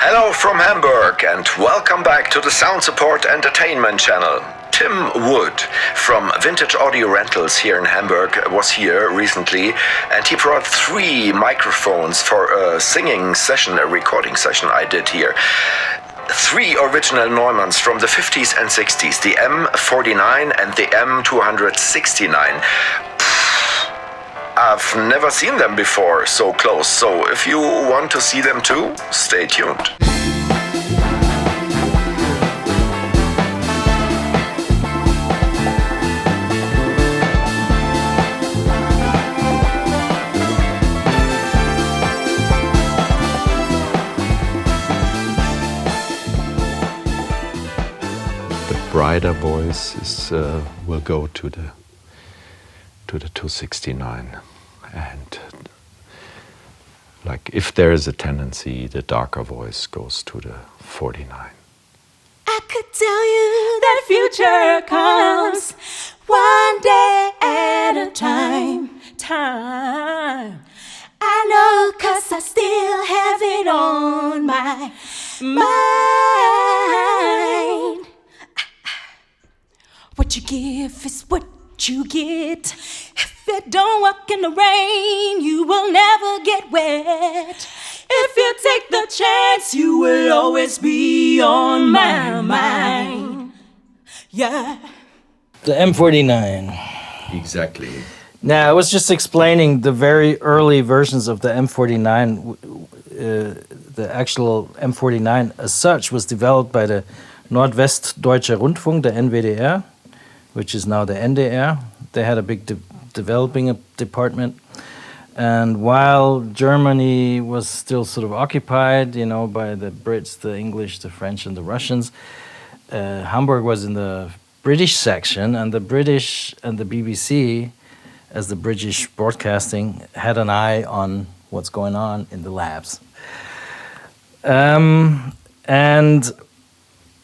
Hello from Hamburg and welcome back to the SoundSupport Entertainment channel. Tim Wood from Vintage Audio Rentals here in Hamburg was here recently, and he brought 3 microphones for a singing session, a recording session I did here. 3 original Neumanns from the 50s and 60s, the M49 and the M269. I've never seen them before so close, so if you want to see them too, stay tuned. The brighter voice is, will go to the 269, and like if there is a tendency, the darker voice goes to the 49. I could tell you that future comes one day at a time. I know 'cause I still have it on my mind. What you give is what you get. If you don't walk in the rain, you will never get wet. If you take the chance, you will always be on my mind. Yeah. The M49. Exactly. Now, I was just explaining the very early versions of the M49. The actual M49 as such was developed by the Nordwestdeutscher Rundfunk, the NWDR, which is now the NDR. They had a big developing department. And while Germany was still sort of occupied, you know, by the Brits, the English, the French, and the Russians, Hamburg was in the British section, and the British and the BBC, as the British broadcasting, had an eye on what's going on in the labs. And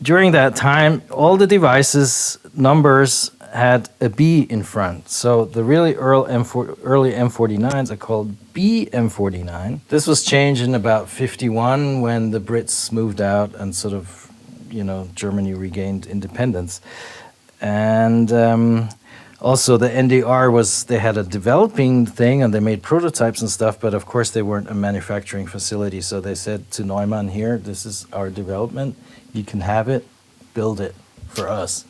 during that time, all the devices, numbers, had a B in front. So the really early M49s are called BM49. This was changed in about 51 when the Brits moved out and sort of, you know, Germany regained independence. And also the NDR they had a developing thing and they made prototypes and stuff, but of course they weren't a manufacturing facility. So they said to Neumann here, this is our development. You can have it, build it for us.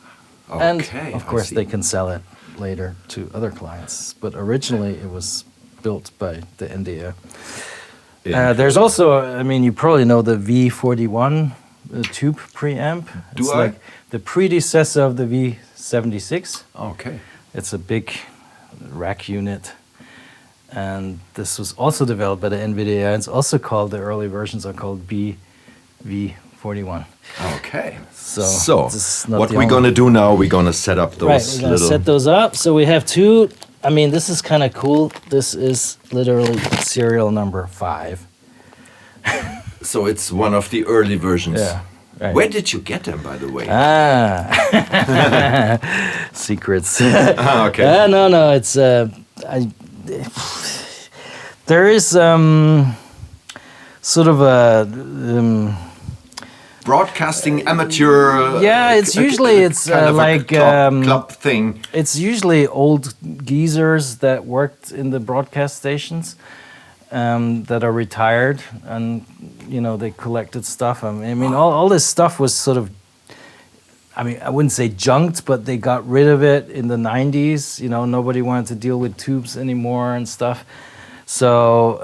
Okay, and of course they can sell it later to other clients. But originally it was built by the NDR. There's also, I mean, you probably know the V41 tube preamp. It's like the predecessor of the V76. Okay. It's a big rack unit. And this was also developed by the NVIDIA. It's also called, the early versions are called V41. Okay. So what we're going to do now, we're going to set up those we're going to set those up. So we have 2. I mean, this is kind of cool. This is literally serial number 5. So it's one of the early versions. Yeah. Right. Where did you get them, by the way? Secrets. Okay. No. It's there is sort of a broadcasting amateur. It's usually like club thing. It's usually old geezers that worked in the broadcast stations that are retired, and you know they collected stuff. I mean, all this stuff was sort of, I mean, I wouldn't say junked, but they got rid of it in the 90s. You know, nobody wanted to deal with tubes anymore and stuff. So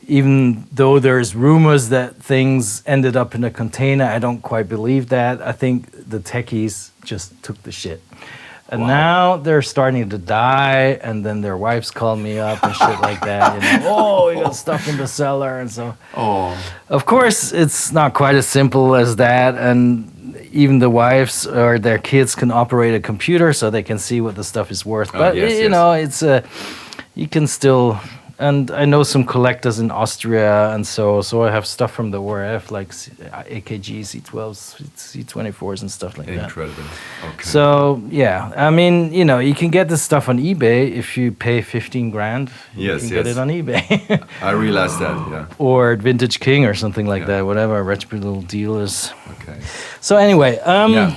even though there's rumors that things ended up in a container, I don't quite believe that. I think the techies just took the shit. And now they're starting to die, and then their wives call me up and shit like that. You know, we got stuff in the cellar, and so. Of course, it's not quite as simple as that, and even the wives or their kids can operate a computer, so they can see what the stuff is worth. But you know, it's you can still And I know some collectors in Austria, and so I have stuff from the ORF, like AKG, C12s, C24s, and stuff like that. Incredible. Okay. So yeah, I mean, you know, you can get this stuff on eBay if you pay 15 grand. You can get it on eBay. I realized that. Yeah. Or at Vintage King or something like that. Whatever reputable dealers. Okay. So anyway,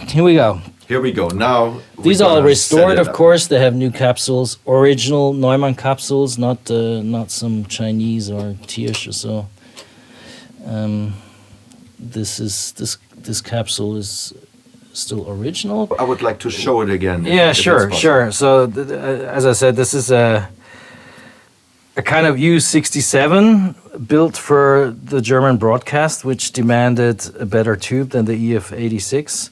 here we go. Here we go. Now these are restored, of course. They have new capsules, original Neumann capsules, not some Chinese or Tiersch or so. This capsule is still original. I would like to show it again. Yeah, sure. So as I said, this is a kind of U67 built for the German broadcast, which demanded a better tube than the EF86.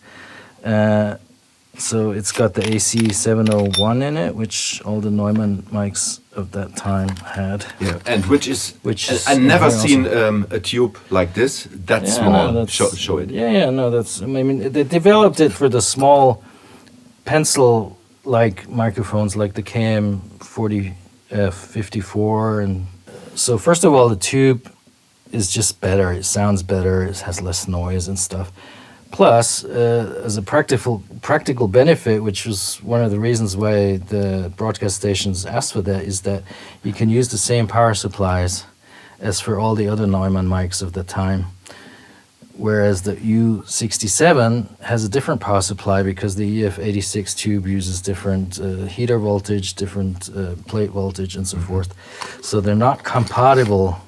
So it's got the AC 701 in it, which all the Neumann mics of that time had. Yeah, and which is I've never seen a tube like this that small. No, show it. I mean, they developed it for the small pencil-like microphones, like the KM40 54, and so first of all, the tube is just better. It sounds better. It has less noise and stuff. Plus, as a practical benefit, which was one of the reasons why the broadcast stations asked for that, is that you can use the same power supplies as for all the other Neumann mics of the time. Whereas the U67 has a different power supply because the EF86 tube uses different heater voltage, different plate voltage, and so forth. So they're not compatible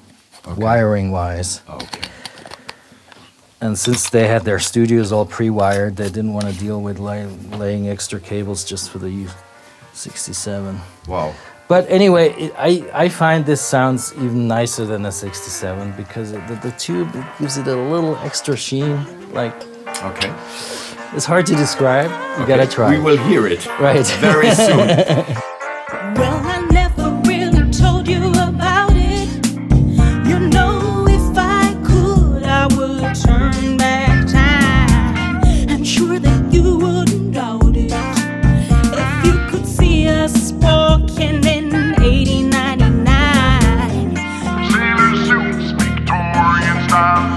wiring-wise. Okay. And since they had their studios all pre-wired, they didn't want to deal with laying extra cables just for the U67. Wow. But anyway, I find this sounds even nicer than the 67 because the tube gives it a little extra sheen. Like, okay, it's hard to describe. You gotta try. We will hear it very soon. Well, I never really told you about it. You know, if I could, I would turn back time. I'm sure that you wouldn't doubt it. If you could see us walking in 80, 99. Sailor suits, Victorian style